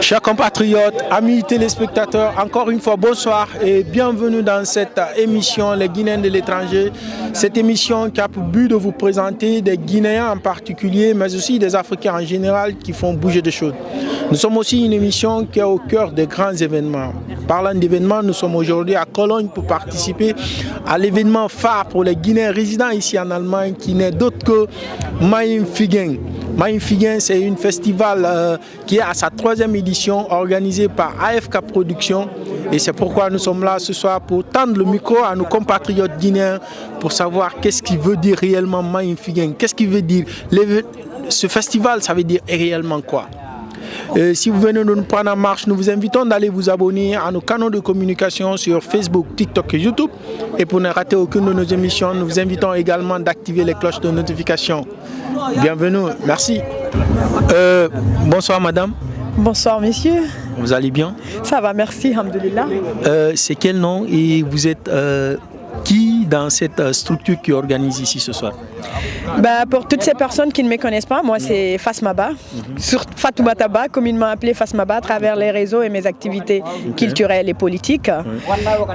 Chers compatriotes, amis téléspectateurs, encore une fois bonsoir et bienvenue dans cette émission Les Guinéens de l'étranger. Cette émission qui a pour but de vous présenter des Guinéens en particulier, mais aussi des Africains en général qui font bouger des choses. Nous sommes aussi une émission qui est au cœur des grands événements. Parlant d'événements, nous sommes aujourd'hui à Cologne pour participer à l'événement phare pour les Guinéens résidents ici en Allemagne qui n'est d'autre que Maïnfigen. Maïnfigen, c'est un festival qui est à sa 3e édition organisé par AFK Productions. Et c'est pourquoi nous sommes là ce soir pour tendre le micro à nos compatriotes guinéens pour savoir qu'est-ce qui veut dire réellement Maïnfigen. Qu'est-ce qui veut dire ce festival, ça veut dire réellement quoi? Si vous venez de nous prendre en marche, nous vous invitons d'aller vous abonner à nos canaux de communication sur Facebook, TikTok et YouTube. Et pour ne rater aucune de nos émissions, nous vous invitons également d'activer les cloches de notification. Bienvenue, merci. Bonsoir madame. Bonsoir monsieur. Vous allez bien? Ça va, merci, alhamdoulilah. C'est quel nom et vous êtes qui dans cette structure qui organise ici ce soir? Pour toutes ces personnes qui ne me connaissent pas, moi c'est Fasmaba, Fatoumata Ba, communément appelée Fasmaba à travers les réseaux et mes activités culturelles et politiques.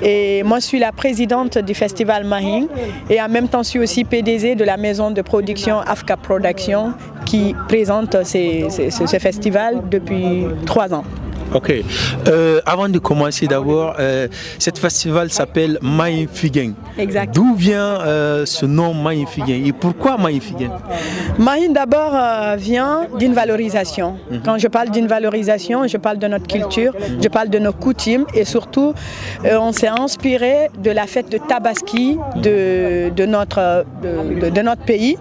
Et moi je suis la présidente du festival Mahing et en même temps je suis aussi PDG de la maison de production AFK Productions qui présente ce festival depuis 3 ans. Ok. Avant de commencer d'abord, ce festival s'appelle Maïnfigen. Exact. D'où vient ce nom Maïnfigen et pourquoi Maïnfigen? Maïn d'abord vient d'une valorisation. Quand je parle d'une valorisation, je parle de notre culture, je parle de nos coutumes et surtout on s'est inspiré de la fête de Tabaski de notre pays,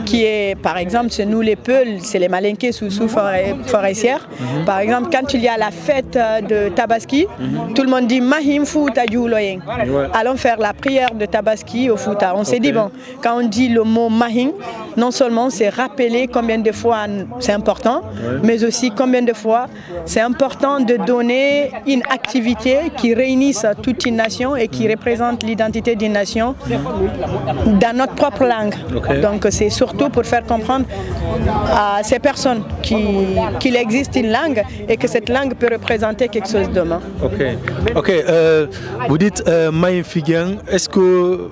qui est par exemple chez nous les Peuls, c'est les Malinké sous forestières. Par exemple quand il y a la fête de Tabaski, tout le monde dit Mahim Fouta Djouloyen. Allons faire la prière de Tabaski au Fouta. On s'est dit, bon, quand on dit le mot Mahim, non seulement c'est rappeler combien de fois c'est important, mais aussi combien de fois c'est important de donner une activité qui réunisse toute une nation et qui représente l'identité d'une nation dans notre propre langue. Donc c'est surtout pour faire comprendre à ces personnes qu'il existe une langue et que cette langue peut représenter quelque chose demain. Vous dites Maïnfigen, est-ce que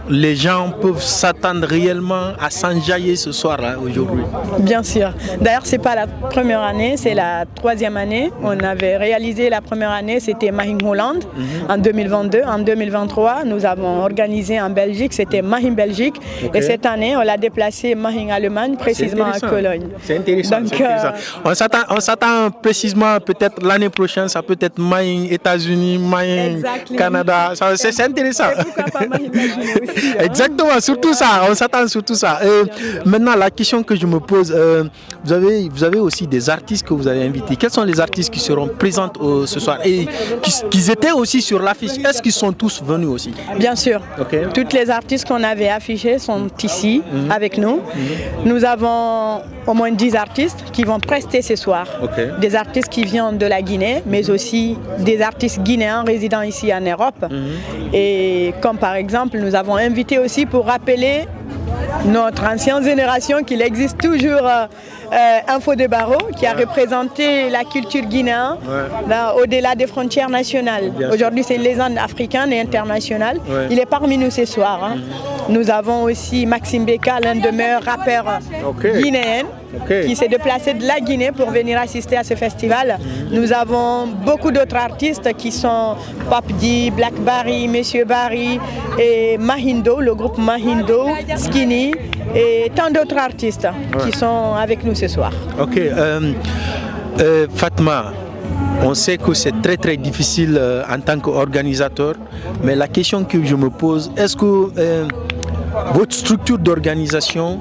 les gens peuvent s'attendre réellement à s'enjailler ce soir-là, aujourd'hui? Bien sûr. D'ailleurs, ce n'est pas la première année, c'est la 3e année. On avait réalisé la première année, c'était Mahim Holland en 2022. En 2023, nous avons organisé en Belgique, c'était Mahim Belgique. Et cette année, on l'a déplacé Mahim Allemagne, précisément à Cologne. C'est intéressant. Donc, on s'attend précisément, peut-être l'année prochaine, ça peut être Mahim États-Unis, Mahim Canada. C'est intéressant. Et pourquoi pas Mahim Belgique aussi? Exactement, surtout ça, on s'attend surtout ça. Maintenant, la question que je me pose, vous avez aussi des artistes que vous avez invités. Quels sont les artistes qui seront présents ce soir et qui étaient aussi sur l'affiche? Est-ce qu'ils sont tous venus aussi? Bien sûr. Toutes les artistes qu'on avait affichés sont ici avec nous. Nous avons au moins 10 artistes qui vont prester ce soir. Des artistes qui viennent de la Guinée, mais aussi des artistes guinéens résidant ici en Europe. Et comme par exemple, nous avons invité aussi pour rappeler notre ancienne génération qu'il existe toujours Info de Barreau qui a représenté la culture guinéenne au-delà des frontières nationales. Aujourd'hui, c'est une légende africaine et internationale. Il est parmi nous ce soir. Nous avons aussi Maxime Beka, l'un des meilleurs rappeurs guinéens, qui s'est déplacé de la Guinée pour venir assister à ce festival. Nous avons beaucoup d'autres artistes qui sont Pop D, Black Barry, Monsieur Barry et Mahindo, le groupe Mahindo, Skinny et tant d'autres artistes qui sont avec nous ce soir. Fatma, on sait que c'est très très difficile en tant qu'organisateur, mais la question que je me pose, est-ce que votre structure d'organisation,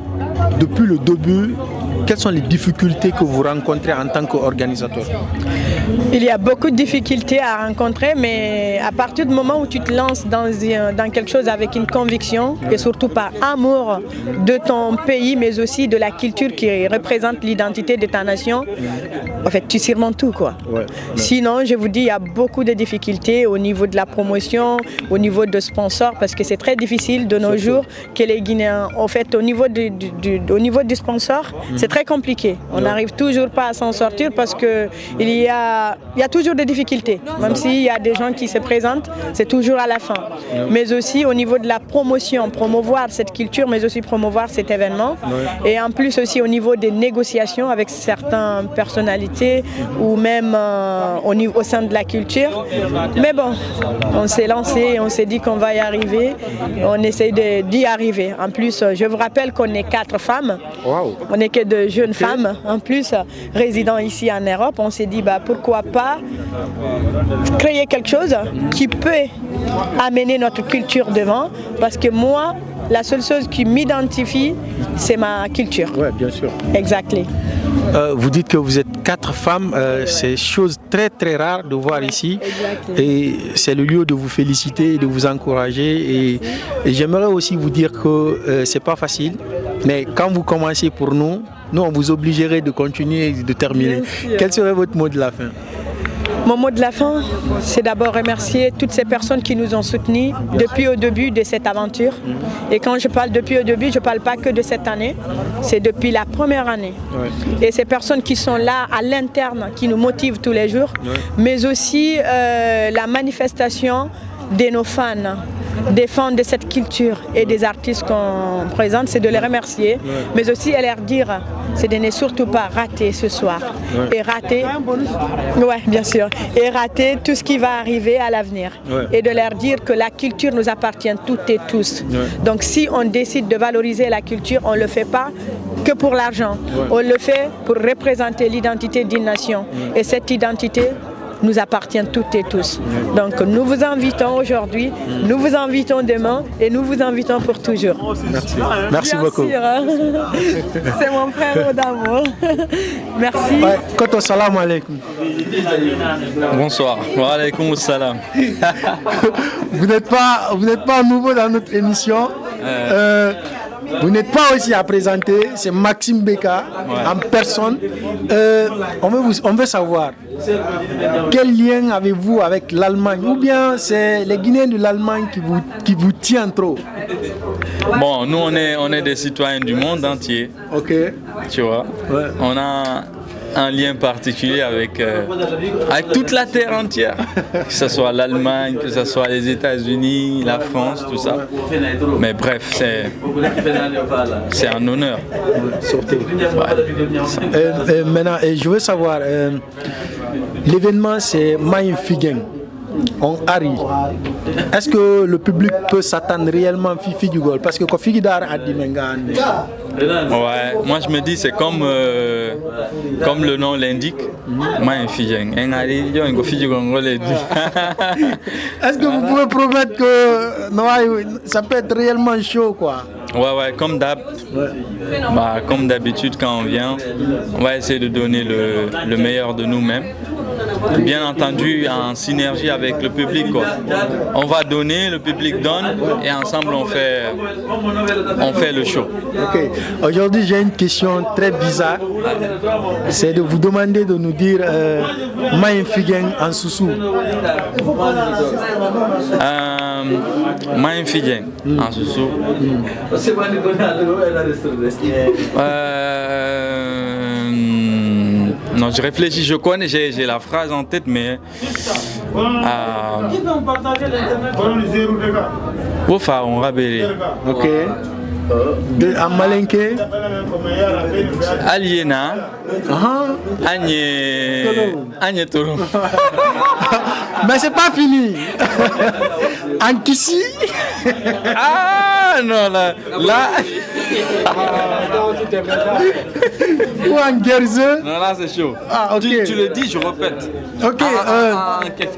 depuis le début, quelles sont les difficultés que vous rencontrez en tant qu'organisateur? Il y a beaucoup de difficultés à rencontrer, mais à partir du moment où tu te lances dans quelque chose avec une conviction et surtout par amour de ton pays, mais aussi de la culture qui représente l'identité de ta nation, en fait, tu surmontes tout, quoi. Sinon, je vous dis, il y a beaucoup de difficultés au niveau de la promotion, au niveau de sponsors, parce que c'est très difficile de nos jours que les Guinéens, en fait, au niveau du sponsor, c'est très compliqué. On n'arrive toujours pas à s'en sortir parce qu'il y a toujours des difficultés. Même s'il y a des gens qui se présentent, c'est toujours à la fin. Mais aussi au niveau de la promotion, promouvoir cette culture, mais aussi promouvoir cet événement. Et en plus aussi au niveau des négociations avec certaines personnalités ou même au sein de la culture. Mais bon, on s'est lancé, on s'est dit qu'on va y arriver. On essaye d'y arriver. En plus, je vous rappelle qu'on est 4 femmes. Wow. On n'est que de jeunes femmes. En plus, résidant ici en Europe, on s'est dit pourquoi pas créer quelque chose qui peut amener notre culture devant. Parce que moi, la seule chose qui m'identifie, c'est ma culture. Oui, bien sûr. Exactement. Vous dites que vous êtes 4 femmes, c'est chose très très rare de voir ici. Exactement. Et c'est le lieu de vous féliciter et de vous encourager. Et j'aimerais aussi vous dire que c'est pas facile, mais quand vous commencez pour nous, on vous obligerait de continuer et de terminer. Quel serait votre mot de la fin? Mon mot de la fin, c'est d'abord remercier toutes ces personnes qui nous ont soutenus depuis au début de cette aventure. Et quand je parle depuis au début, je ne parle pas que de cette année, c'est depuis la première année. Et ces personnes qui sont là à l'interne, qui nous motivent tous les jours, mais aussi la manifestation de nos fans, des fans de cette culture et des artistes qu'on présente, c'est de les remercier, mais aussi à leur dire, c'est de ne surtout pas rater ce soir et rater, bien sûr, et rater tout ce qui va arriver à l'avenir et de leur dire que la culture nous appartient toutes et tous. Donc si on décide de valoriser la culture, on ne le fait pas que pour l'argent, on le fait pour représenter l'identité d'une nation et cette identité nous appartient toutes et tous. Donc nous vous invitons aujourd'hui, nous vous invitons demain et nous vous invitons pour toujours. Merci. Merci beaucoup. C'est mon frère d'amour. Merci. Koto, salam alaikum. Bonsoir. Wa alaikum salam. Vous n'êtes pas nouveau dans notre émission. Vous n'êtes pas aussi à présenter, c'est Maxime Beka en personne. On veut savoir quel lien avez-vous avec l'Allemagne, ou bien c'est les Guinéens de l'Allemagne qui vous tiennent trop? Bon, nous on est des citoyens du monde entier. Ok. Tu vois. On a un lien particulier avec toute la terre entière, que ce soit l'Allemagne, que ce soit les États-Unis, la France, tout ça. Mais bref, c'est un honneur. Maintenant, je veux savoir, l'événement c'est Maïn Figen. On arrive. Est-ce que le public peut s'attendre réellement à Fifi du Gol? Parce que quand Fifi Dar a dit ouais, moi je me dis c'est comme le nom l'indique, Est-ce que vous pouvez promettre que ça peut être réellement chaud quoi? Ouais, comme comme d'habitude quand on vient, on va essayer de donner le meilleur de nous-mêmes. Bien entendu en synergie avec le public quoi. On va donner, le public donne et ensemble on fait le show. Ok. Aujourd'hui j'ai une question très bizarre. C'est de vous demander de nous dire Maïn Figen en Soussou. Maïn Figen en Soussou. Non, je réfléchis, je connais, j'ai la phrase en tête, mais... on rabelé. Ok. En malinké. Aliena. Agne Tolo. Mais c'est pas fini. En Kissi. Ah non, là. Ou en Gerze. Non, là c'est chaud. Ah, ok. Tu le dis, je répète. Ok.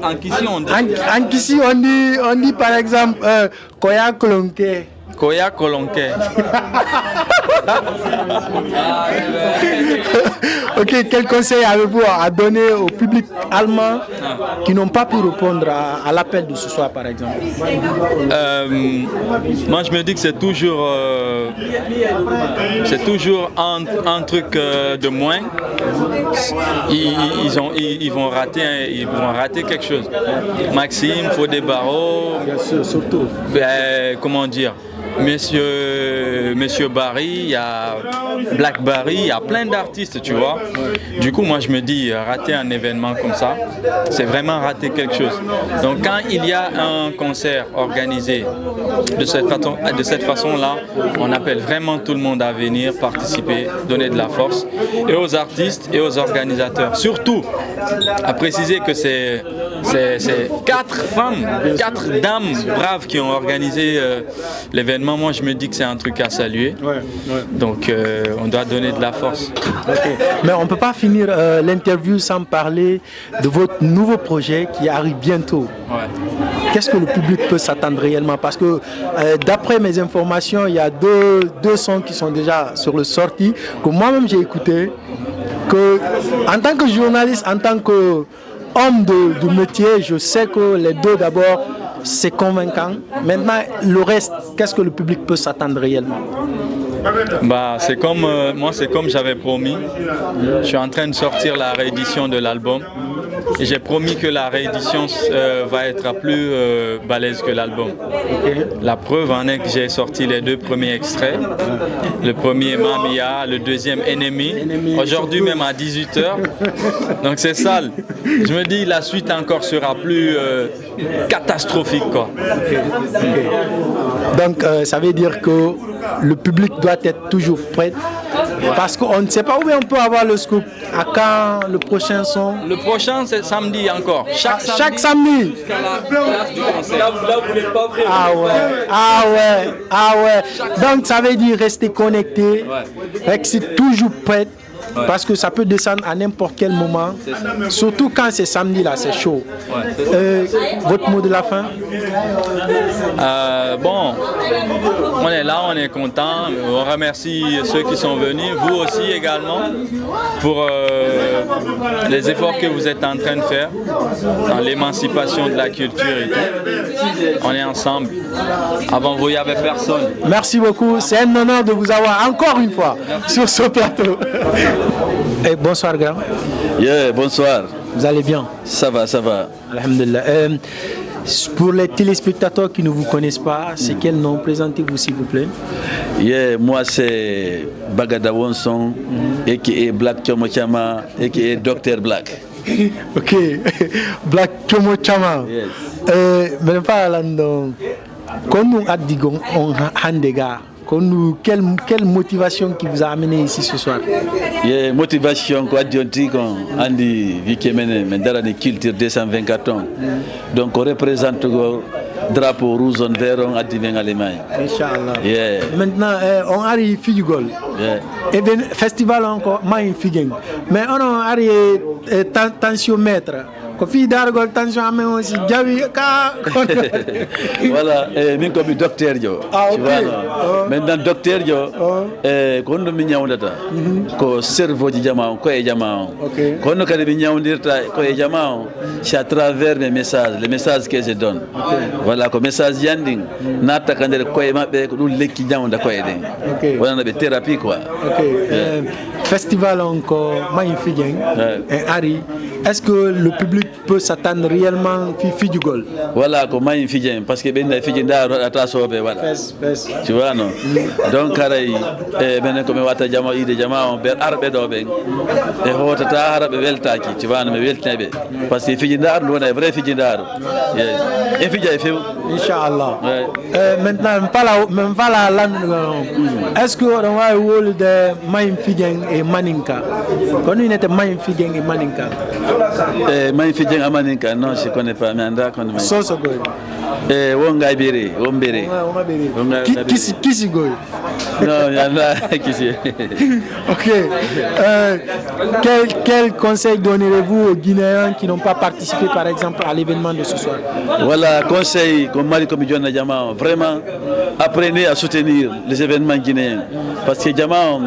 En Kissi, on dit. En Kissi, on dit par exemple Koya Kolonke. Koya Kolonke. Ok, quel conseil avez-vous à donner au public allemand qui n'ont pas pu répondre à l'appel de ce soir par exemple? Moi je me dis que c'est toujours un truc de moins. Ils vont rater quelque chose. Maxime, Fodé Barreau, bien sûr, surtout. Comment dire? Monsieur Barry, il y a Black Barry, il y a plein d'artistes, tu vois. Du coup, moi, je me dis, rater un événement comme ça, c'est vraiment rater quelque chose. Donc, quand il y a un concert organisé de cette façon-là, on appelle vraiment tout le monde à venir participer, donner de la force, et aux artistes et aux organisateurs. Surtout, à préciser que c'est 4 femmes, 4 dames braves qui ont organisé l'événement. Moi, je me dis que c'est un truc à saluer. Donc, on doit donner de la force. Okay. Mais on ne peut pas finir l'interview sans parler de votre nouveau projet qui arrive bientôt. Qu'est-ce que le public peut s'attendre réellement? Parce que d'après mes informations, il y a deux sons qui sont déjà sur le sorti, que moi-même j'ai écouté. Que, en tant que journaliste, en tant qu'homme de métier, je sais que les deux d'abord, c'est convaincant. Maintenant, le reste, qu'est-ce que le public peut s'attendre réellement? C'est comme moi, c'est comme j'avais promis. Je suis en train de sortir la réédition de l'album et j'ai promis que la réédition va être plus balèze que l'album. La preuve en est que j'ai sorti les 2 premiers extraits. Le premier Mamia, le deuxième Ennemi. Aujourd'hui même à 18h. Donc c'est sale. Je me dis la suite encore sera plus catastrophique, quoi. Donc ça veut dire que le public doit être toujours prêt, parce qu'on ne sait pas où on peut avoir le scoop. À quand le prochain son? Le prochain, c'est samedi encore. Chaque samedi. Jusqu'à la place du concert. Là, vous n'êtes pas prêt. Ah ouais. Donc ça veut dire rester connecté, c'est toujours prêt. Parce que ça peut descendre à n'importe quel moment, surtout quand c'est samedi là, c'est chaud. Votre mot de la fin? On est là, on est content. On remercie ceux qui sont venus, vous aussi également, pour les efforts que vous êtes en train de faire dans l'émancipation de la culture et tout. On est ensemble. Avant vous, il n'y avait personne. Merci beaucoup, c'est un honneur de vous avoir encore une fois sur ce plateau. Et bonsoir, grand. Bonsoir. Vous allez bien? Ça va. Alhamdulillah. Pour les téléspectateurs qui ne vous connaissent pas, c'est quel nom? Présentez-vous s'il vous plaît. Moi c'est Bagada Wonson, a.k.a. Black Chomo Chama, a.k.a. Dr. Black. Ok, Black Chomo Chama. Yes. Mais pas l'andon. Quand nous avons handega, quelle motivation qui vous a amené ici ce soir? Motivation quoi dire qu'on andi vikemene mendarani culture 224 ans. Donc on représente le drapeau rouge en vert en adivin Allemagne. Inch'Allah. Maintenant on arrive Figol. Et bien festival encore main Figeng. Mais on arrive tensiomètre. Ko fi dargol tension amé aussi jawi ka. Voilà, min ko mi docteur jo. Tu vois. Maintenant docteur jo ko ndo mi nyawdata ko cerveau ji jama ko e jama ko no kadi mi nyawdirta ko e jama c'est à travers mes messages, les messages que je donne. Voilà ko message yanding nata kandere ko e mabbe ko dum lekki nyawda ko e den. Voilà be thérapie quoi. Festival encore magnifique et Harry. Est-ce que le public peut s'attendre réellement Fifi du Gol? Voilà, comment il fait parce que ben Fifi da ata sobe voilà. Tu vois non. Donc karay ben comme wata jama ide jama on ber arbe do ben e hotata arbe weltaki tu vois me weltebe parce que Fifi da do na vrai Fifi da. Et Fifi fait Inch'Allah. Maintenant même pas la langue. Est-ce que on va rôle de Maim Figeng et Maninka? Quand il était Maim Figeng et Maninka. Maim Figeng et Maninka non, je connais pas mais anda connais. Soso goy. Wonga bere, wombere. Qui goy? Non, il y en a qui c'est. OK. Quel conseil donnerez-vous aux Guinéens qui n'ont pas participé par exemple à l'événement de ce soir? Voilà, conseil comme Mali comme John Diamant, vraiment apprenez à soutenir les événements guinéens parce que Diamant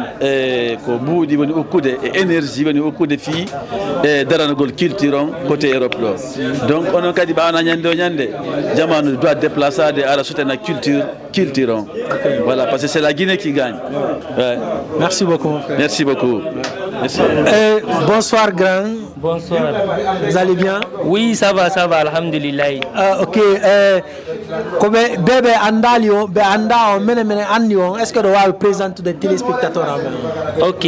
ko boudi woni okude et énergie woni okude fi et daranagol culture côté Europe do. Donc on kadi ba na nyande nyande Diamant doit déplacer à la soutenir la culture. Voilà, parce que c'est la Guinée qui gagne. Merci beaucoup mon frère. Merci beaucoup. Merci. Bonsoir grand. Bonsoir. Vous allez bien? Oui, ça va, alhamdulillah. OK. ko bebe andali o be anda o mene andi on est ce que do wa présente des téléspectateurs amen ok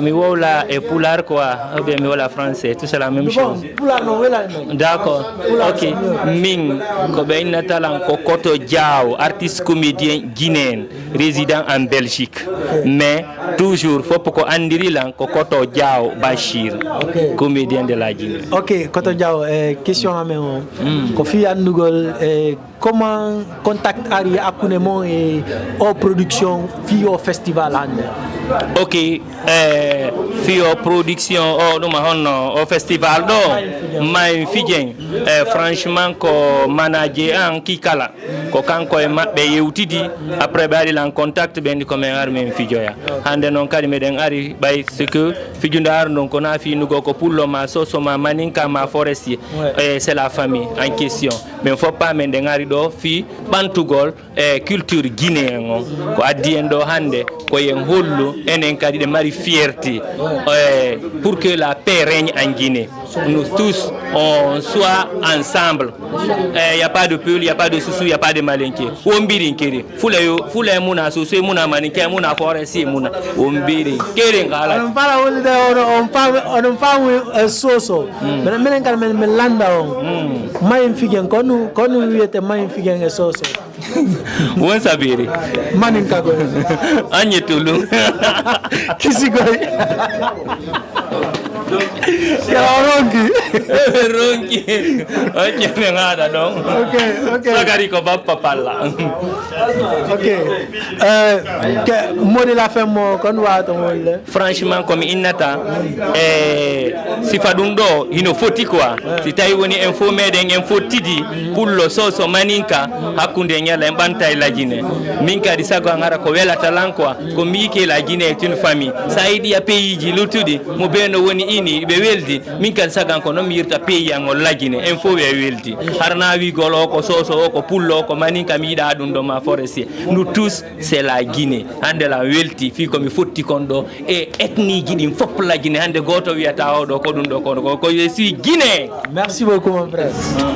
mi wola e pular quoi ou bien mi wola français tout c'est la même chose pular no wela d'accord ok min ko be natalan ko Koto Diao artiste comédien guinéen résident en Belgique mais toujours faut ko andiri lan ko Koto Diao Bachir comédien de la Guinée. Ok Koto Diao question amen o ko fi andugol comment contact ari akunemo et au production fi au festival ande ok fi au production o dum honno au festival do may fijen franchement ko manager an ki kala ko kanko e mabbe yewtidi après bari lan contact bendi ko men ar men fijoya hande non kadi meden ari bay ce que fijundar non ko na fi nugo ko pullo ma soso ma maninka ma forestier c'est la famille en question mais faut pas men den ari do fi bantugol culture guinéen ko addi en do hande ko yen hollu enen kadi de mari fierté pour que la paix règne en Guinée. Nous tous on soit ensemble. Il y a pas de peul, il y a pas de soussou, il y a pas de malinké. Ombiri nkeri. Fula muna soussou muna malinké muna foresi muna. Ombiri nkeri ngala. On parle holiday on parle soso. Men kan men landa on. Mayin figen konu wiete mayin figen soso. Won sabiri. Manin kago. Anye tulu. Kisi goy. Rongi. Oke ngada dong. Okay. Sagari ko bappa palla. Okay. Mot de la fin mo kon wa to molle. Franchement comme innata si fadum do ino foti quoi. Si tay woni info meden info tidi pullo soso maninka hakunde nyala mbanta la Guinée. Minka di sago ngara ko wela talan quoi. Ko miki la Guinée est une famille. Saidi ya pays ji lutudi mo beno woni ini be weldi minka sagan ko no mirta pays angol la Guinée info be weldi. Harna wi golo ko soso ko pullo ko maninka mi da dum do ma forestier. Nous tous c'est la Guinée. Hande la welti fi ko mi fotti kondo e ethnie guinéen fop la Guinée hande goto wiata o do ko dum do ko je suis Guinée. Merci beaucoup mon frère.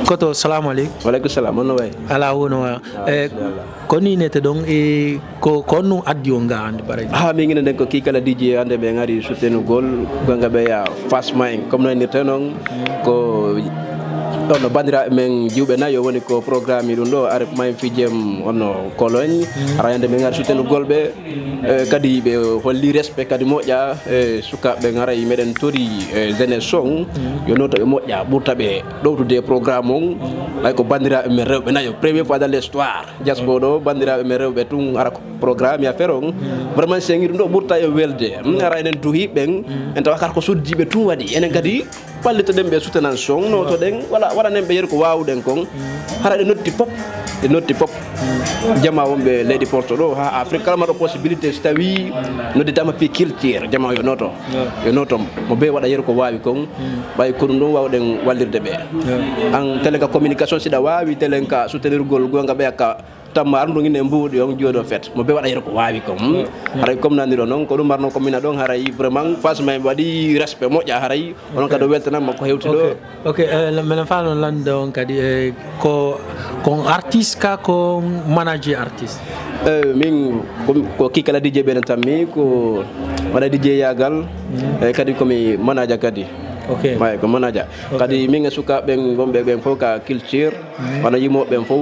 Koto salam alaikum. Wa alaikum salam on way. Ala wono koni nete donc e ko konu addi o nga ande pare. Mi ngi den ko ki kala DJ ande be ngari soutenu gol gonga be ya fast mind comme no ni tenon ko ono bandira men jiwbe na yo woni ko programme dum do are may fi jem ono Cologne arayande be ngari soutenu golbe kadi be holli respect kadi moja suka be ngara meden tori jeunesse song yo noto be moja burta be dowtude programme on ay ko bandira men rewbe na yo première fois dans l'histoire jasbo do bandira men rewbe tun ara programme ya feron vraiment sengi do burta yo welde arayden tu hiben en tawakar ko suddibe tun wadi enen kadi pallito dembe soutenan song no to den wala nembe yer ko waawden kon harade notti pop jama wonbe leydi porto do ha afrique kala ma do possibilité stawi no de tama fi culture jama yo noto mo be wada yer ko waawi kon bay ko dum do waawden wallirde be an telenka communication sida waawi telenka soutenir gol gonga be ka tamma arndo ngine mbudi on jodo fet mo be wada yer ko waawi kom haray comme naniro non ko dum marno commune don haray vraiment fasma wadi respect mo ja haray on ka do weltana ko hewti do okay men fa non lande on kadi ko artiste ka ko manager artiste min ko kikala DJ ben tammi ko wada DJ yagal kadi ko mi manager kadi okay may ko manager kadi min suka ben gombe ben fo ka culture wana yimo ben fo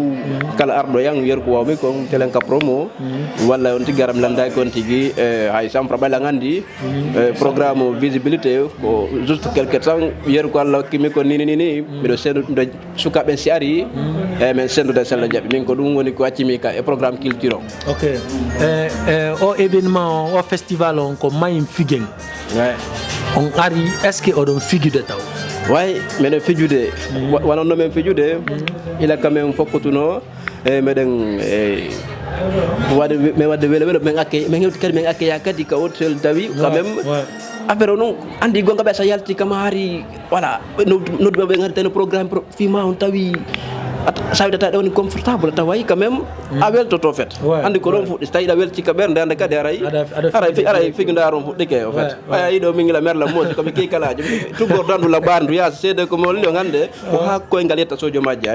kala ardo yang yer ko wami ko telen ka promo wala on tigaram landa ko tigi hay sam probala ngandi programme visibilité ko juste quelque temps yer ko Allah kimi ko ni mi do sendu suka ben siari men sendu da sel jabi min ko dum woni ko accimi ka e programme culture okay o événement o festival on ko mayim figen on ari est-ce que on figude taw way men fijude wala no men fijude ila quand même fokotuno meden wade wele men akke men hewti kadi men akke yakati ka hotel dawi quand même affaire non andi gonga be sa yalti kamari voilà no be ngarte no programme fi ma on tawi sa widata woni confortable tawayi quand même a weltoto fait andi ko ɗon fuɗɗi so tawi ɗa weltika ɓerde ande kadi aray figidar on fuɗɗike o fait aya yiɗo mingila merla mosi komi kii kalaji tuggor dandu laɓɓare ndu yaasa seede komi holli o hande ko ha koyngal yetta sojo majja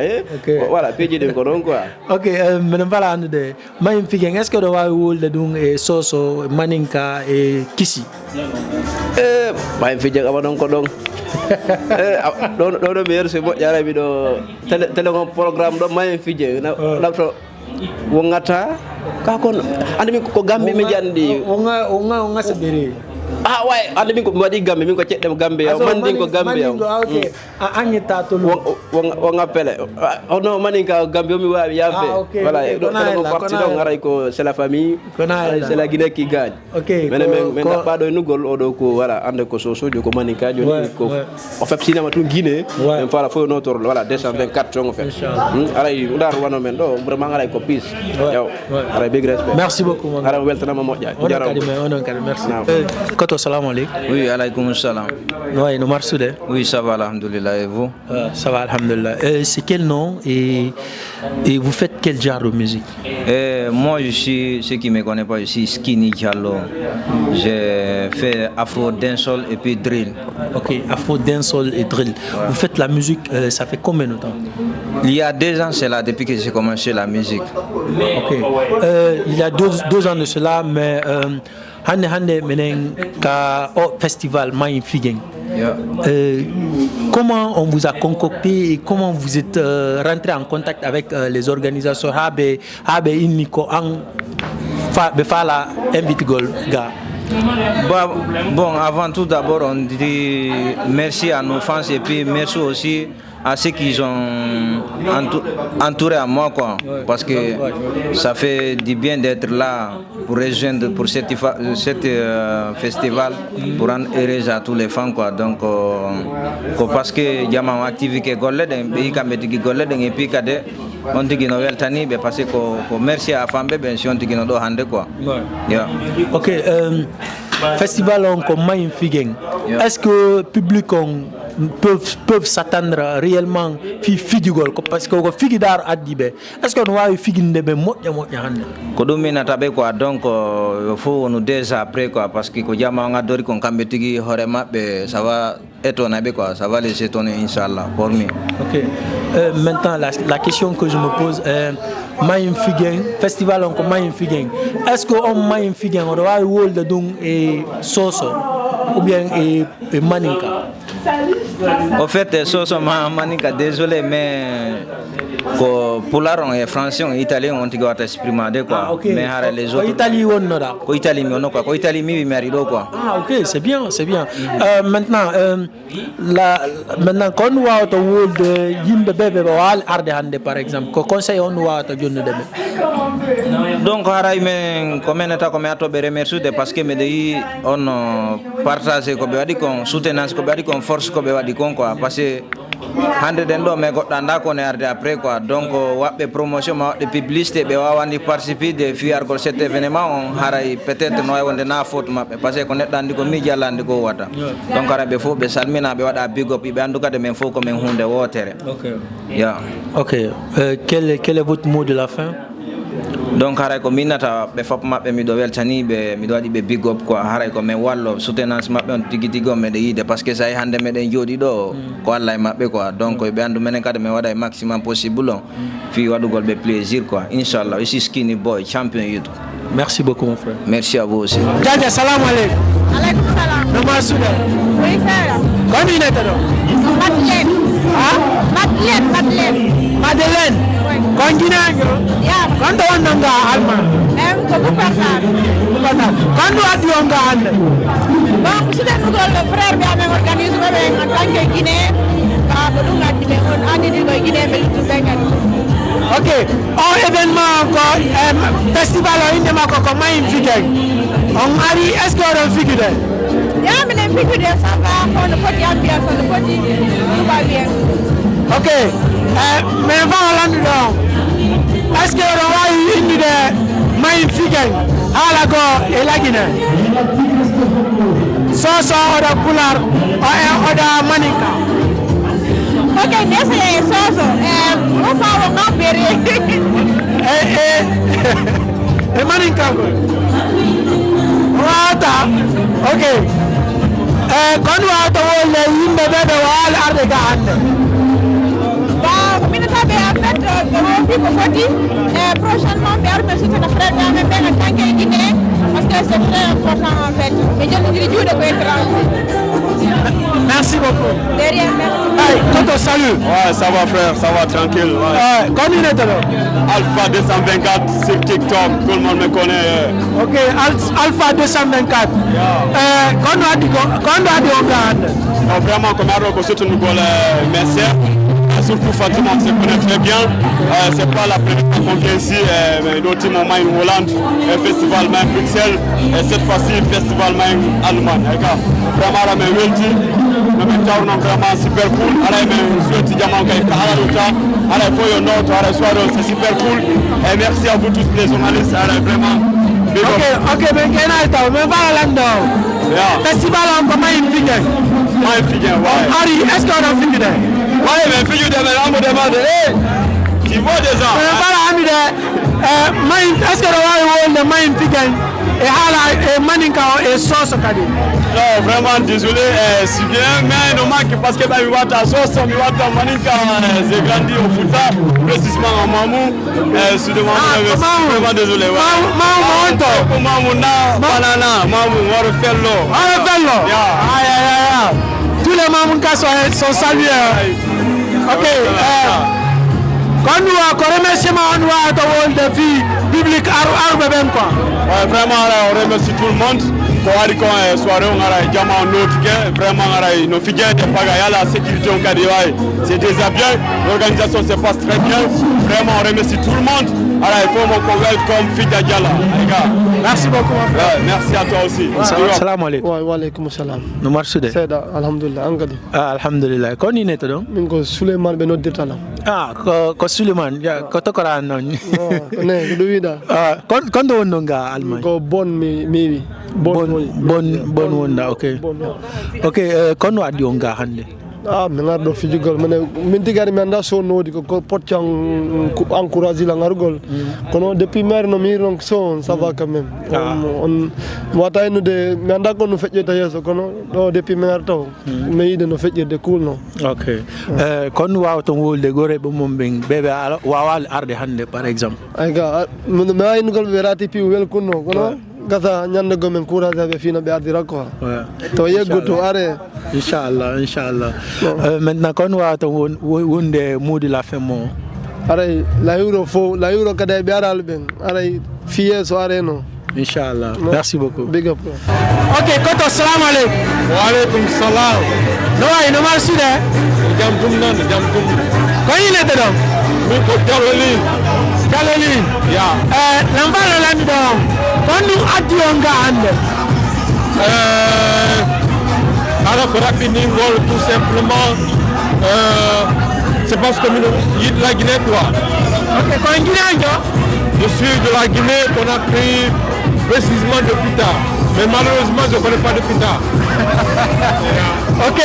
voilà peeji ɗin ko ɗon quoi ok minen mbala andude Mayim Figen est ce que ɗo wawi wolde ɗum e soso maninka e kisi Mayim Figen awa ɗon ko ɗon ɗo mi yersi moƴƴara miɗo téléphone programme ɗo Mayim Figen nafto wongata ka kon andi min ko Gambie mi jandi onga sabere way andi min ko mi waɗi Gambie min ko ceɗɗem Gambie yaw mandin ko Gambie yaw a añeta to wonga pele ono manin ka Gambie mi wawi yafe voilà ɗo parti ɗo garay ko c'est la famille c'est la Guinée qui gagne mene men ɗaɓɓaɗo e nugol oɗo ko voilà ande ko sosojo ko manin ka joni ko o fait cinéma tout Guinée en fala fof notor voilà 224 ton o fait aray ndar wano men ɗo vraiment aray ko peace yaw aray big respect merci beaucoup ara weltanama moƴƴa onon kadi merci Koto, salam alaikum. Oui, alaikum salam. Oui, nous marchons. Oui, ça va, alhamdoulilah. Et vous? Ça va, alhamdoulilah. C'est quel nom et vous faites quel genre de musique? Moi, je suis, ceux qui ne me connaissent pas, je suis Skinny Diallo. J'ai fait afro, dancehall et puis drill. Ok, afro, dancehall et drill. Vous faites la musique, ça fait combien de temps? Il y a 2 ans, c'est là, depuis que j'ai commencé la musique. Ok. Il y a 2 ans de cela, mais... Hande menen ka festival Mayim Figen. Comment on vous a concocté et comment vous êtes rentré en contact avec les organisations Habe Iniko an Fala Invitigol ga? Bon, avant tout d'abord on dit merci à nos fans et puis merci aussi à ceux qui ont entouré à moi quoi, parce que ça fait du bien d'être là pour rejoindre pour cette festival pour rendre heureuse à tous les fans quoi. Donc parce que jama activité golle den be kameti golle den et puis kade on tigi no weltani be parce que merci à fambe ben si on tigi no do hande quoi. Yeah. OK, festival on comme Mayim Figen. Est-ce que public peuvent s'attendre réellement figigol parce que figidar adibe est-ce que on va figinde be moƴƴa hande ko dum min atabe quoi, donc faut nous déjà après quoi, parce que ko jama nga dori kon kambe tigi hore mabbe ça va étonner be quoi, ça va les étonner inchallah pour moi. OK, maintenant la question que je me pose Mayim Figen festival on comme Mayim Figen, est-ce que on Mayim Figen on va wolde dum et soso ou bien et maninka? Au fait, Soso Manika, désolé, mais Polaron et Français et Italien ont été exprimés quoi. Mais les autres. Italie on Italie on quoi. Italie mi mérido quoi. Ah ok, c'est bien. Maintenant quand on voit au world yimbe bébé wal arde hande par exemple, ko conseil on voit to jonne deme. Donc haray men comment comme ato be remercier parce que me dei on partager ko be wadi kon soutenance ko be wadi kon force ko be wadi kon quoi, parce que hande den do me godda nda ko ne arde après quoi. Donc wabbe promotion ma wabbe publicité be wawandi participer de fiar ko cet événement on haray peut-être no wonde na faute mabbe parce que ko nedda andi ko mi jallande ko wata. Donc arabe fo be salmina be wada big up be andu kade men fo ko men hunde wotere. OK. Yeah. OK. Quel est votre mot de la fin? Donc haray ko minata be fop mabbe mi do weltani be mi do wadi be big up quoi, haray ko men wallo soutenance mabbe on tigi on me de yide parce que say hande me den jodi do ko Allah mabbe quoi. Donc be andu menen kade me wada maximum possible on fi wadugol be plaisir quoi, inchallah. Ici Skinny Boy champion YouTube. Merci beaucoup mon frère. Merci à vous aussi. Jaja, salam alaikum. Alaikum salam. Nama sudah. Oui frère. Comment il est alors? Madeleine. Ah? Madeleine. Oui. Konjinanyo. Yeah. Kando wananga alma. Ko Boubacar. Kando adionga ande. Bon, sudah nugol frère bi amé organisme be en tant que Guinée. Ka bolunga dibe on andi di ko Guinée be tu bengal. OK, un événement encore festival o inde mako ko Mayim Figen. On ari est-ce que on figure? Ya mais les figures ça va, on ne peut pas bien, on ne peut tout va bien. OK, mais va là est-ce que on va inde de Mayim Figen ala go et la Guinée? Soso oda pular oda maninka. Ok, nesse é só. Vamos falar não peri. É maninkango. Wata. Ok. Quando wata wole yimbe bebe wal arde ga hande. Mina sabe en fait de people foti prochainement be arme sur notre frère dans même en tant que Guinée parce que c'est très important en fait. Mais je me dis de quoi Merci beaucoup. Derrière merci. Hey, Toto, salut. Ouais, ça va frère, ça va tranquille. Ouais. Combien est là? Alpha 224 sur TikTok, tout le monde me connaît. Ok, Alpha 224. Quand on a dit on gagne. Vraiment, comme on a reçu tout le monde, merci. Surtout Fatima, on se connaît très bien. C'est pas la première fois qu'on vient ici. L'autre moment en Hollande, festival même Bruxelles. Et cette fois-ci, festival même Allemagne. Vraiment, on a vraiment super cool. On a souhaité diamant c'est super cool. Et merci à vous tous les journalistes. Vraiment. Ok, mais festival en comment il finit? Harry, est-ce qu'on a fini? Oui, mais fille de on me demande, tu vois déjà. Est-ce que le main figure et Maninka et sauce kadi? Non, vraiment désolé, si bien, mais non manque parce que il va ta sauce, il va ta Maninka, j'ai grandi au Fouta, précisément en Mamou, sur le Mamou, vraiment désolé. Mamou, banana, Mamou, on refait l'eau. On refait l'eau. Tous les Mamoukas sont salués. Ok. Quand nous remercions le défi public quoi. Ouais, vraiment, on remercie tout le monde. Pour aller à soirée, on a vraiment nos figures de Pagaya, la sécurité au Kadiwaï. C'est déjà bien, l'organisation se passe très bien. Vraiment, on remercie tout le monde. Alors, il faut mon collègue comme Fida Diala. Merci beaucoup. Ouais, merci à toi aussi. Salam alaikum. Wa alaikum salam. No marsude. Seda alhamdulillah angadi. Alhamdulillah. Ko ni neto don? Min ko Suleiman be noddetala. Ko Suleiman ya ko to kora non. Ne do wida. Kon do wonno nga Allemagne. Ko bon mi bon wonda okay. Okay, kon wadi on nga hande. Mi ngarɗo fijugol min tigari mi anda so nodi ko potcan encouragé la ngargol kono depuis maire no mi yiron so ça va quand même on wata enude mi anda ko no feƴƴeta yeeso kono ɗo depuis maire taw mi yiide no feƴƴirde kulno ok kon wawton wolde goreɓe mum ɓeɓe wawa arde hande par exemple ay ga mi wayinugol ɓe rati piw welkunno kono gasa ñande gomen courage ɓe fino ɓe ardira quoi to yeggo to are inchallah maintenant kon wawata wonde muudi la fin mo aray la euro kada ɓe aral ɓen aray fiye so areno inchallah merci beaucoup big up ok koto salamu aleykum wa aleykum salam no wayi no mar suude jam tum ko yinete ɗon min ko Jalolin ya lambalo lami ɗon kon ɗum addi on ga hande alors ko raɓɓiningol tout simplement c'est parce que min yiɗi la Guinée quoi. Ok, ko Guinée. Je suis de la Guinée, on a pris précisément de Pita. Mais malheureusement, je ne connais pas de Pita. Ok.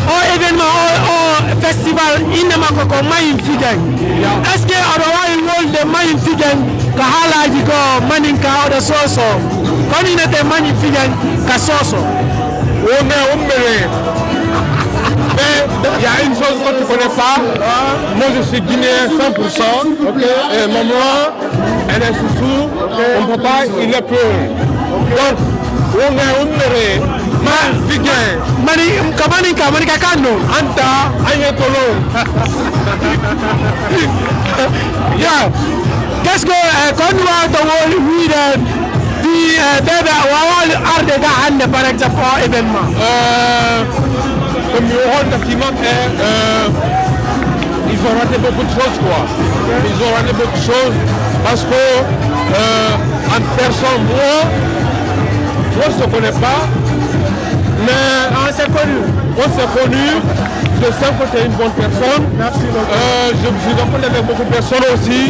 Au événement, au festival, il ne manque que Maïm Figen. Est-ce que on a un rôle de Maïm Figen que Hala dit que Maninka ou de Soso? Quand il était Maïm Figen, que Soso? Mais il y a une chose que tu ne connais pas. Moi, je suis guinéen 100%. Okay. Et maman, elle est sous. Okay. Mon papa, il est peu. Donc, on est umere. Ma figure. Mani kakano. Anta, ayetolo. Yeah. Qu'est-ce que quand nous avons bébé arde ga hande par exemple au événement comme ils ont raté beaucoup de choses quoi. Ils ont raté beaucoup de choses parce que en personne moi je ne connais pas mais on s'est connu je sais que tu es une bonne personne. Merci beaucoup. Je connais avec beaucoup de personnes aussi.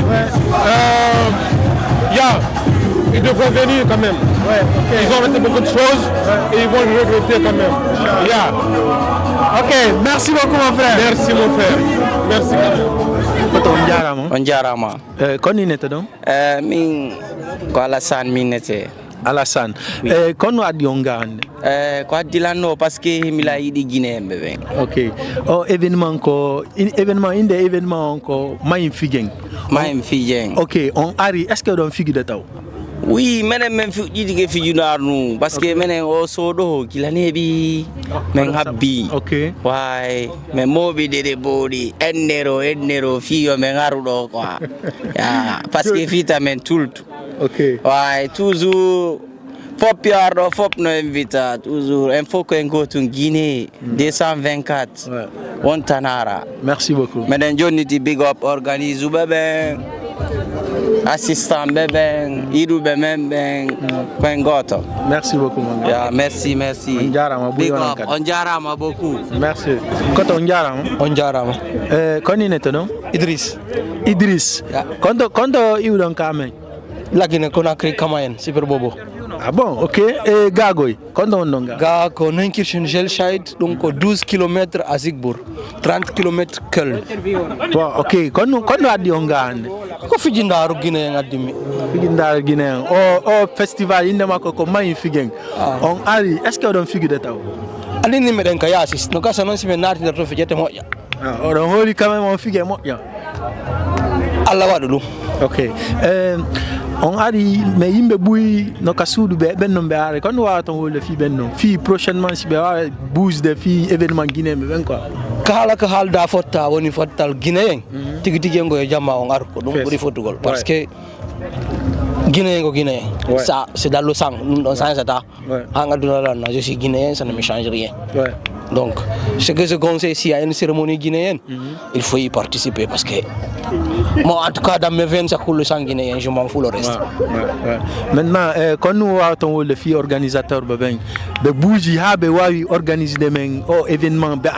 Ils devraient venir quand même. Ouais, okay. Ils ont raté beaucoup de choses et ils vont le regretter quand même. Ok, Merci beaucoup mon frère. Merci mon frère. Merci. On jarama. Koni nete don? Min ko Alassane min nete. Alassane. Kono adi onga hande? Ko adilano parce que mila yidi Guinée bebe. OK. Événement inde événement ko Mayim Fijeng. OK, on ari est-ce que don figi de taw? Oui, men fuɗɗiɗi fijunarnu parce que menen o soɗo kilaneɓi men habbi. OK. Way men moɓi ɗeɗe booɗi ennero fiyo men aruɗo quoi. Ya parce que fita men tultu. OK. Way toujours fop yarɗo fop no invita toujours il faut que en gotum Guinée 224 on tanara. Merci beaucoup. Menen jonniti big up organise ɓeɓe assistant beben idu bemen ben goto. Merci beaucoup mon gars. Merci on jarama beaucoup. Merci. Koto on jarama. Koni neto non? Idriss. Kondo iudon kamen. Lagine Conakry Kamayen Super Bobo. Ah bon, OK. Et Gagoy, kondo on donga? Ga ko Nenkirchen Gelscheid donc 12 km à Zigbourg, 30 km Köln. Bon, OK. Kondo adi onga hande? Ko fijindaru Guinée ngadimi. Fijindaru Guinée. O festival inde mako ko Mayim Fijeng. On ari, est-ce que on figu de taw? Alini meden ka yasis, no kasa non simen nati to fijete moƴƴa. Ah, on holi quand même on fige moƴƴa. Allah waɗu ɗum. OK. On ari mais yimbe buy no ka suudu be benno be are kon wa ton wole fi benno fi prochainement si be wa bouge de fi événement Guinée be ben quoi kala ka halda fotta woni fottal Guinée tigi ngo e jamma on ar ko dum buri fotugol parce que Guinée ça c'est dans le sang on sent ça hanga duna na je suis guinéen ça ne me change rien. Donc, ce que je conseille, s'il y a une cérémonie guinéenne, il faut y participer parce que moi, en tout cas, dans mes veines, ça coule le sang guinéen, je m'en fous le reste. Maintenant, quand nous avons le fils organisateur, de bouger, de organiser des événements, de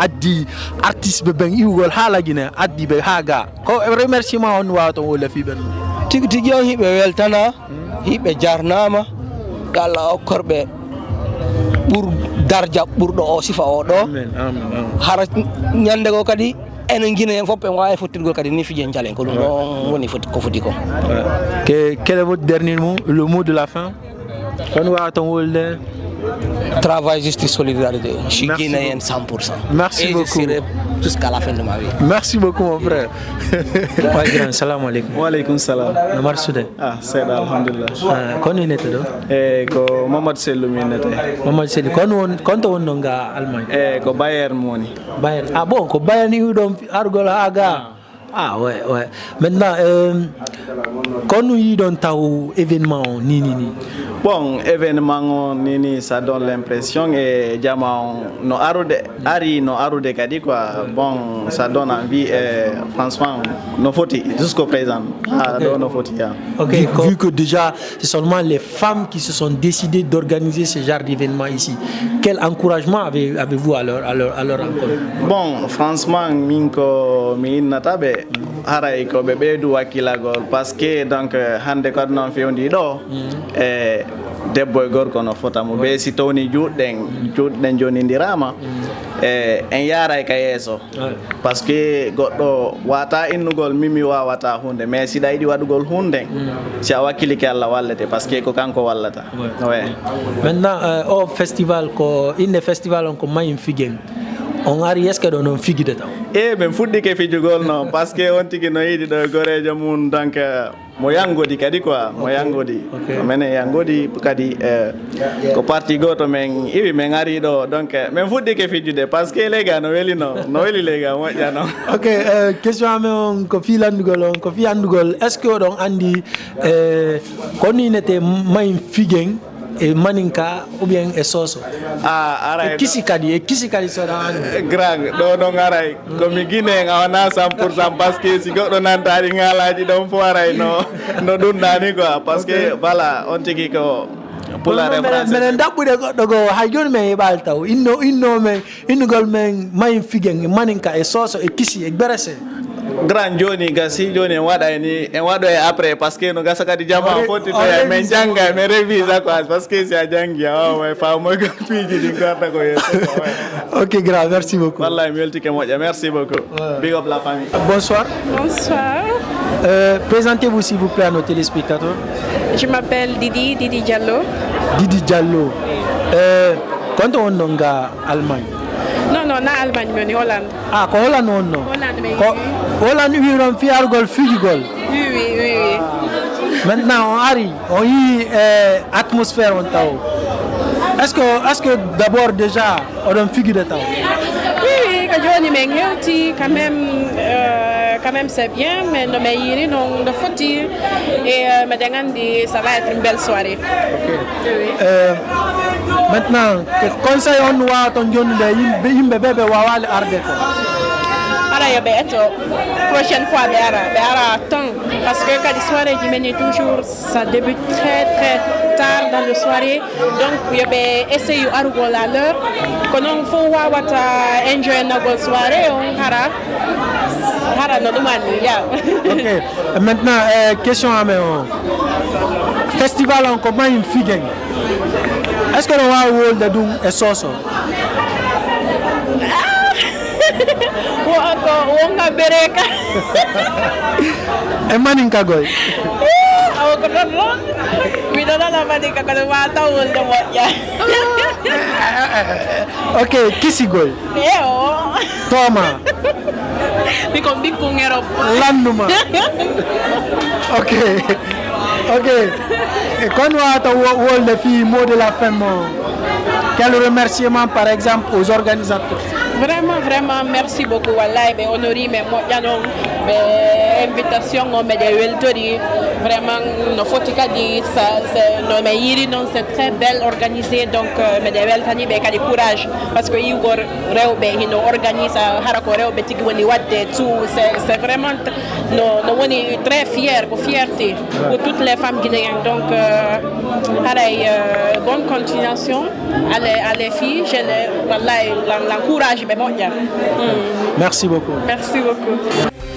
artistes, de hala Guinée, de haga. Remerciement, nous avons le fils. Tigi on hibe weltana, hibe jarnama, yalla okkorbe pour darja ɓurɗo o sifa o ɗo hara ñande go kadi enen Guinéen fof ɓe wawi fottirgol kadi ni fijen jalen ko ɗum ɗon woni ko foti ko. Quel est votre dernier mot, le mot de la fin? Kon wa ton wolde travail, justice, solidarité. Je suis guinéen 100%. Merci beaucoup. Jusqu'à la fin de ma vie. Merci beaucoup mon frère. Salam alaikum. Wa alaikum salam. Namar sude. C'est alhamdulillah. Kono nete do? Ko Mamadou Sellou mi nete. Mamadou Sellou konto wonno nga Allemagne? Ko Bayern moni. Bayern. Ah bon, ko Bayern ni do argol haga. Ah ouais. Maintenant, quand nous y donnons taw événement ni. Bon, événement nini ça donne l'impression et diamant no arude kadi quoi. Bon, ça donne envie franchement nos fautes jusqu'au présent. Nos fautes. OK, vu que déjà c'est seulement les femmes qui se sont décidées d'organiser ce genre d'événement ici. Quel encouragement avez-vous à leur rencontre? Bon, franchement minko mi natabe haray ko be bedu wakilagol parce que donc hande ko non fewndi do debbo e gorko no fota mo be si tawni juɗɗen jonindirama en yaray ka yeeso parce que goɗɗo wata innugol mimi wawata hunde mais si ɗa yiɗi waɗugol hunde si a wakkilike Allah wallete parce que ko kanko wallata. Maintenant au festival ko inde festival on ko Mayim Fijeng on ari est-ce que do non figide taw men fuddike fijugol no parce que on tigi no yiɗi ɗo gorejo mum donc mo yangodi kadi quoi mo yangodi menen yangodi kadi ko parti goto men iwi men ari ɗo donc men fuddike fijude parce que lega no weli lega moƴƴa no. OK, question amen on ko fi andugol est-ce que oɗon andi koni nete Mayim Fijeng e maninka ou bien e soso aray kisi kadi so grand do ngaray ko mi Guinée ngawna 100% parce que si goddo nantari ngalaji don fo aray no dundani quoi parce que voilà on tigi ko pour la référence men dabbude goddo go hay joni men hebal taw innugol men Mayim Fijeng maninka e soso e kisi e berese grand joni gasi joni en waɗa e après parce que no gasa kadi jama foti to men janga men révise quoi parce que si a jangi way fa mo ko piji din garda ko yeso. Ok grand, merci beaucoup. Wallahi mi weltike moƴƴa, merci beaucoup. Big up la famille. Bonsoir. Bonsoir. Présentez-vous s'il vous plaît à nos téléspectateurs. Je m'appelle Didi Diallo. Didi Diallo. Quand on est en Allemagne? Non, na Allemagne, mais en Hollande. Ah, ko Hollande on non? Hollande, mais Hollande, oui, on fait argol, figol. Oui. Maintenant, on arrive, on y atmosphère on tao. Est-ce que d'abord déjà on a une figure de tao? Oui, quand je dis quand même c'est bien, mais non mais il non de foutir et me demande ça va être une belle soirée. Ok. Maintenant, quel conseil on doit ton donner de yimbe bébé wawal arde ko? Ara ya beto prochaine fois beara temps parce que quand les soirées du mène toujours ça débute très tard dans la soirée donc il y a essayer à rouler à l'heure quand on faut wata enjoy na go soirée on hara no dumani ya. Ok. Maintenant question à mon festival en comment il figue? Est-ce que on va hold de dum et soso? Wonga bereka. Maninka goy. Ako ko ron. Widala na maninka ko mata ul de moya. Ok, kisi goy. Eo. Toma. Bikombi kungero. Landuma. Ok. Et quand on a le film mot de la fin, quel remerciement par exemple aux organisateurs? Vraiment, merci beaucoup. Wallahi, be honori, mais moi, yano, invitation, mais des weltori. Vraiment, nos photos dit ça, nos meilleurs, non, c'est très belle organisé. Donc, mais des weltani, be kadi courage, parce que Igor Reobe, il nous organise à Harakore, Betik Wani Wade, tout. C'est vraiment, nous on est très fiers, fierté pour toutes les femmes guinéennes. Donc, bonne continuation à les filles. Je l'encourage. Merci beaucoup. Merci beaucoup.